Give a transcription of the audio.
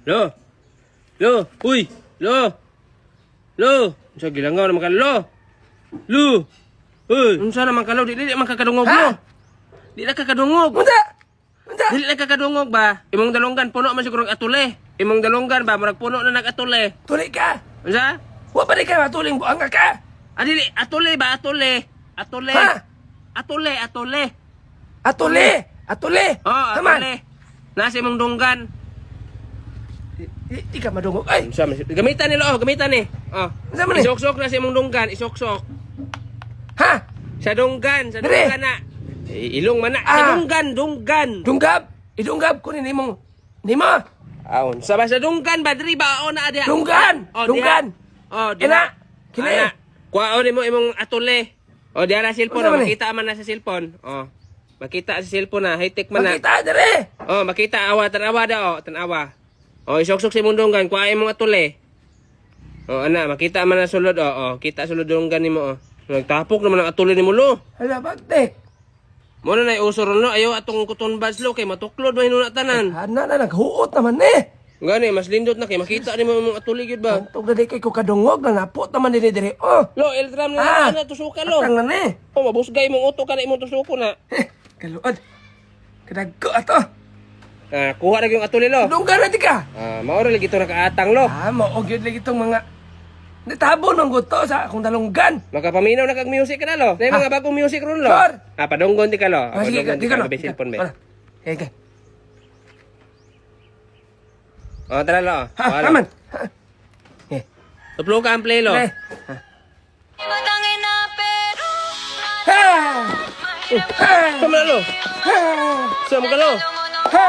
Lo. Lo. Uy. Lo. Lo. Unsa gilangaw naman ka lo? Lo. Uy. Unsa naman ka lo? Dili man kakadungog lo. Di na kakadungog. Unsa? Dili na kakadungog ba? Imong dalunggan puno man siguro atule. Imong dalunggan ba murag puno na nag-atule. Tuli ka. Unsa? Wa pa di ka matuling buang ka. Dili atule ba atule? Atule. Ha? Atule. Atuli. Atuli. Oh, atule. Nasa imong dunggan. Di ka madungog. Ay. Unsa man? Gamitan ni lo, gamitan ni. Oh. Unsa man ni? Isok-sok na sa imong dunggan, isok-sok. Ha? Sa dunggan Dire. na. Ilong man na. Sa dunggan. Dunggab. Idunggab ko ni nimong. Nimo. Aon. Sa ba sa dunggan ba diri ba o na dia? Dunggan. Oh, Dunggan. Oh, Ina. Kini. Ana. Kuhaon mo imong atule. O diara cellphone, Unsa man ni? makita man na sa cellphone. Oh. Makita sa cellphone na, high-tech man na. Makita dire. Oh, makita tanawa daw, tanawa. Oh, isok-sok sa imong dunggan, kuha imong atule. Oh, ana, makita man na sulod, oh, kita sulod dunggan nimo, oh. Nagtapok naman ang atule nimo lo. Hala bagtek. Mo na usor no, ayo atong kuton buds lo kay matuklod man hinuna tanan. Ana na naghuot naman ni. Gani, mas lindot na kay makita nimo imong atule gyud ba? Antog na di kay ko kadungog na napot naman dinhi dire. Oh. Lo, eldram na tusukan lo. Atang na ni. Oh, mabusgay imong uto kana imong tusuko na. Kaluod. Kadagko ato. Kuha na yung atuli lo. Dunggan na di ka. Maura lagi ito nakaatang lo. Maog yun lagi itong mga natabo ng guto sa akong dalunggan. Makapaminaw na kag music ka na lo. Na mga bagong music ron lo. Sure. Padunggon di ka lo. Sige, di ka no. Be cellphone be. Okay. Tara lo. Ha, naman. Tuplo ka ang play lo. Ha. Tama na lo. Ha. Sama ka lo. Ha.